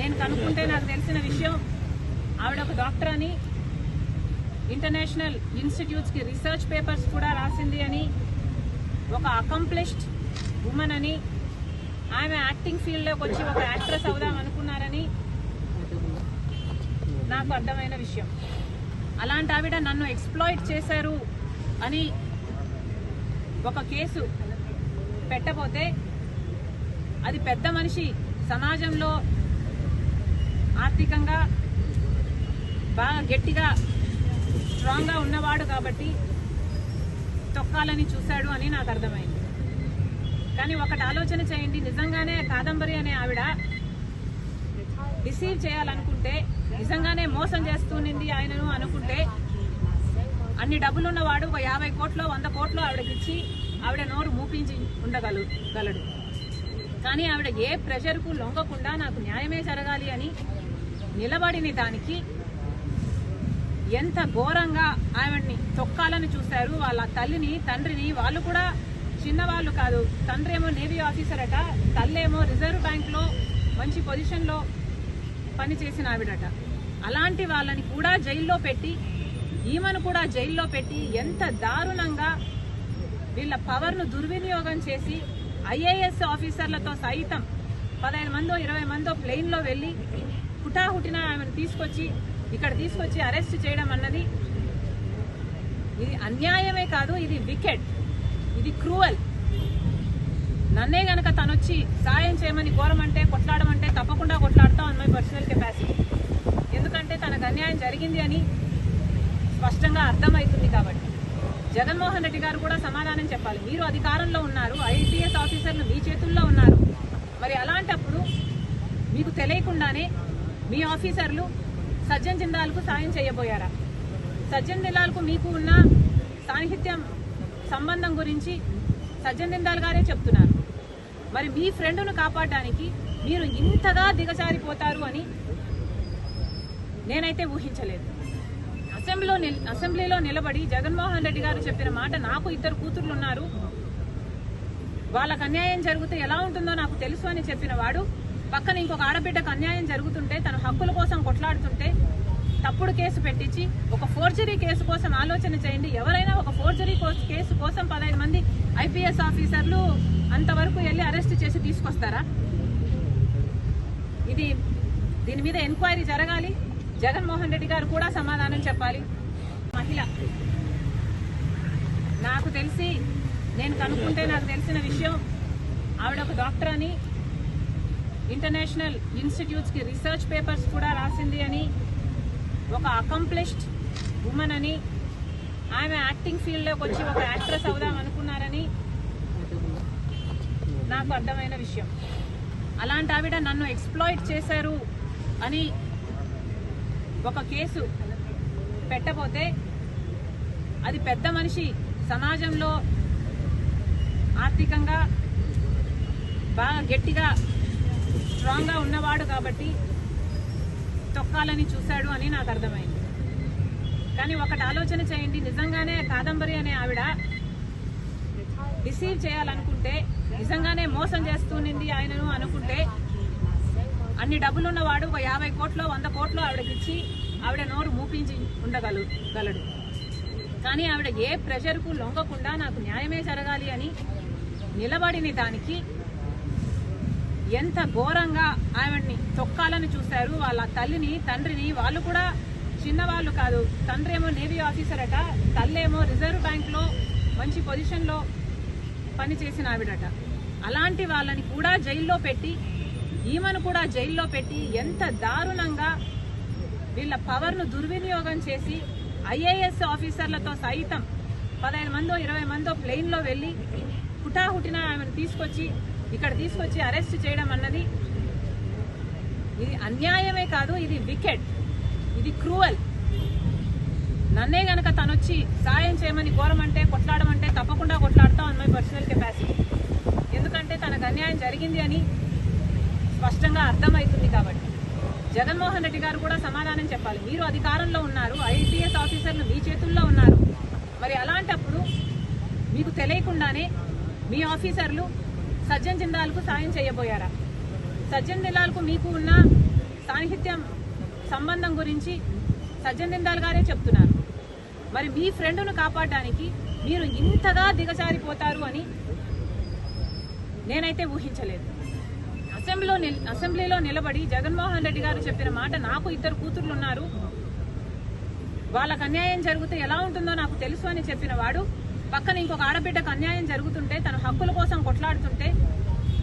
నేను కనుక్కుంటే నాకు తెలిసిన విషయం ఆవిడ ఒక డాక్టర్ అని, ఇంటర్నేషనల్ ఇన్స్టిట్యూట్స్కి రీసెర్చ్ పేపర్స్ కూడా రాసింది అని, ఒక అకంప్లిష్డ్ ఉమెన్ అని, ఆమె యాక్టింగ్ ఫీల్డ్లోకి వచ్చి ఒక యాక్ట్రెస్ అవుదాం అనుకున్నారని నాకు అర్థమైన విషయం. అలాంటి ఆవిడ నన్ను ఎక్స్ప్లాయిట్ చేశారు అని ఒక కేసు పెట్టబోతే అది పెద్ద మనిషి, సమాజంలో ఆర్థికంగా బాగా గట్టిగా స్ట్రాంగ్గా ఉన్నవాడు కాబట్టి తొక్కాలని చూశాడు అని నాకు అర్థమైంది. కానీ ఒకటి ఆలోచన చేయండి, నిజంగానే కాదంబరి అనే ఆవిడ రిసీవ్ చేయాలనుకుంటే, నిజంగానే మోసం చేస్తునింది ఆయనను అనుకుంటే, అన్ని డబ్బులున్నవాడు ఒక 50 కోట్లు 100 కోట్లు ఆవిడకిచ్చి ఆవిడ నోరు మూపించి ఉండగలడు. కానీ ఆవిడ ఏ ప్రెషర్కు లొంగకుండా నాకు న్యాయమే జరగాలి అని నిలబడిన దానికి ఎంత ఘోరంగా ఆవిడ్ని తొక్కాలని చూశారు. వాళ్ళ తల్లిని, తండ్రిని, వాళ్ళు కూడా చిన్నవాళ్ళు కాదు. తండ్రి ఏమో నేవీ ఆఫీసర్ అట, తల్లేమో రిజర్వ్ బ్యాంక్లో మంచి పొజిషన్లో పనిచేసిన ఆవిడట. అలాంటి వాళ్ళని కూడా జైల్లో పెట్టి, ఈమెను కూడా జైల్లో పెట్టి ఎంత దారుణంగా వీళ్ళ పవర్ను దుర్వినియోగం చేసి ఐఏఎస్ ఆఫీసర్లతో సైతం 15 మందో 20 మందో ప్లెయిన్లో వెళ్ళి హుటాహుటిన ఆమెను ఇక్కడ తీసుకొచ్చి అరెస్ట్ చేయడం అన్నది ఇది అన్యాయమే కాదు, ఇది వికెట్, ఇది క్రూవల్. నన్నే గనక తనొచ్చి సాయం చేయమని కోరమంటే, కొట్లాడమంటే తప్పకుండా కొట్లాడతాం అన్ మై పర్సనల్ కెపాసిటీ. ఎందుకంటే తనకు అన్యాయం జరిగింది అని స్పష్టంగా అర్థమవుతుంది కాబట్టి. జగన్మోహన్ రెడ్డి గారు కూడా సమాధానం చెప్పాలి. మీరు అధికారంలో ఉన్నారు, ఐపీఎస్ ఆఫీసర్లు మీ చేతుల్లో ఉన్నారు. మరి అలాంటప్పుడు మీకు తెలియకుండానే మీ ఆఫీసర్లు సజ్జన్ జిందాల్కు సాయం చేయబోయారా? సజ్జన్ జిందాల్కు మీకు ఉన్న సాహిత్యం సంబంధం గురించి సజ్జన్ జిందాల్ గారే చెప్తున్నారు. మరి మీ ఫ్రెండ్ను కాపాడడానికి మీరు ఇంతగా దిగజారిపోతారు అని నేనైతే ఊహించలేదు. అసెంబ్లీలో నిలబడి జగన్మోహన్ రెడ్డి గారు చెప్పిన మాట, నాకు 2 కూతుర్లు ఉన్నారు, వాళ్ళకు అన్యాయం జరిగితే ఎలా ఉంటుందో నాకు తెలుసు అని చెప్పిన వాడు, పక్కన ఇంకొక ఆడబిడ్డకు అన్యాయం జరుగుతుంటే, తన హక్కుల కోసం కొట్లాడుతుంటే తప్పుడు కేసు పెట్టించి ఒక ఫోర్జరీ కేసు కోసం ఆలోచన చేయండి. ఎవరైనా ఒక ఫోర్జరీ కేసు కోసం 15 మంది ఐపీఎస్ ఆఫీసర్లు అంతవరకు వెళ్ళి అరెస్ట్ చేసి తీసుకొస్తారా? దీని మీద ఎంక్వైరీ జరగాలి. జగన్మోహన్ రెడ్డి గారు కూడా సమాధానం చెప్పాలి. మహిళ, నాకు తెలిసి, నేను కనుక్కుంటే నాకు తెలిసిన విషయం ఆవిడ ఒక డాక్టర్ అని, ఇంటర్నేషనల్ ఇన్స్టిట్యూట్స్కి రీసెర్చ్ పేపర్స్ కూడా రాసింది అని, ఒక అకంప్లిష్డ్ ఉమెన్ అని, ఆమె యాక్టింగ్ ఫీల్డ్లోకి వచ్చి ఒక యాక్ట్రెస్ అవుదాం అనుకున్నారని నాకు అర్థమైన విషయం. అలాంటి ఆవిడ నన్ను ఎక్స్ప్లాయిట్ చేశారు అని ఒక కేసు పెట్టబోతే అది పెద్ద మనిషి, సమాజంలో ఆర్థికంగా బాగా గట్టిగా స్ట్రాంగ్గా ఉన్నవాడు కాబట్టి తొక్కాలని చూశాడు అని నాకు అర్థమైంది. కానీ ఒకటి ఆలోచన చేయండి, నిజంగానే కాదంబరి అనే ఆవిడ రిసీవ్ చేయాలనుకుంటే, నిజంగానే మోసం చేస్తునింది ఆయనను అనుకుంటే, అన్ని డబ్బులున్నవాడు ఒక 50 కోట్లు 100 కోట్లు ఆవిడకిచ్చి ఆవిడ నోరు మూపించి ఉండగలడు. కానీ ఆవిడ ఏ ప్రెషర్కు లొంగకుండా నాకు న్యాయమే జరగాలి అని నిలబడిన దానికి ఎంత ఘోరంగా ఆవిడ్ని తొక్కాలని చూశారు. వాళ్ళ తల్లిని, తండ్రిని, వాళ్ళు కూడా చిన్నవాళ్ళు కాదు. తండ్రి ఏమో నేవీ ఆఫీసర్ అట, తల్లేమో రిజర్వ్ బ్యాంక్లో మంచి పొజిషన్లో పనిచేసిన ఆవిడట. అలాంటి వాళ్ళని కూడా జైల్లో పెట్టి, ఈమెను కూడా జైల్లో పెట్టి ఎంత దారుణంగా వీళ్ళ పవర్ను దుర్వినియోగం చేసి ఐఏఎస్ ఆఫీసర్లతో సైతం 15 మందో 20 మందో ప్లెయిన్లో వెళ్ళి హుటాహుటిన ఆమెను ఇక్కడ తీసుకొచ్చి అరెస్ట్ చేయడం అన్నది ఇది అన్యాయమే కాదు, ఇది వికెట్, ఇది క్రూవల్. నన్నే గనక తనొచ్చి సాయం చేయమని కోరమంటే, కొట్లాడమంటే తప్పకుండా కొట్లాడతాం అన్ మై పర్సనల్ కెపాసిటీ. ఎందుకంటే తనకు అన్యాయం జరిగింది అని స్పష్టంగా అర్థమవుతుంది కాబట్టి. జగన్మోహన్ రెడ్డి గారు కూడా సమాధానం చెప్పాలి. మీరు అధికారంలో ఉన్నారు, ఐపీఎస్ ఆఫీసర్లు మీ చేతుల్లో ఉన్నారు. మరి అలాంటప్పుడు మీకు తెలియకుండానే మీ ఆఫీసర్లు సజ్జన్ జిందాల్కు సాయం చేయబోయారా? సజ్జన్ జిందాల్కు మీకు ఉన్న సాన్నిహిత్యం సంబంధం గురించి సజ్జన్ జిందాల్ గారే చెప్తున్నారు. మరి మీ ఫ్రెండ్ను కాపాడడానికి మీరు ఇంతగా దిగజారిపోతారు అని నేనైతే ఊహించలేదు. అసెంబ్లీలో నిలబడి జగన్మోహన్ రెడ్డి గారు చెప్పిన మాట, నాకు 2 కూతుర్లు ఉన్నారు, వాళ్ళకు అన్యాయం జరిగితే ఎలా ఉంటుందో నాకు తెలుసు అని చెప్పిన వాడు పక్కన ఇంకొక ఆడబిడ్డకు అన్యాయం జరుగుతుంటే, తన హక్కుల కోసం కొట్లాడుతుంటే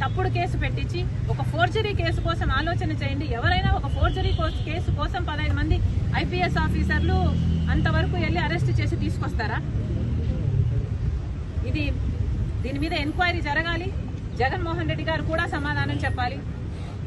తప్పుడు కేసు పెట్టించి ఒక ఫోర్జరీ కేసు కోసం ఆలోచన చేయండి. ఎవరైనా ఒక ఫోర్జరీ కేసు కోసం 15 మంది ఐపీఎస్ ఆఫీసర్లు అంతవరకు వెళ్ళి అరెస్ట్ చేసి తీసుకొస్తారా? దీని మీద ఎంక్వైరీ జరగాలి. జగన్మోహన్ రెడ్డి గారు కూడా సమాధానం చెప్పాలి.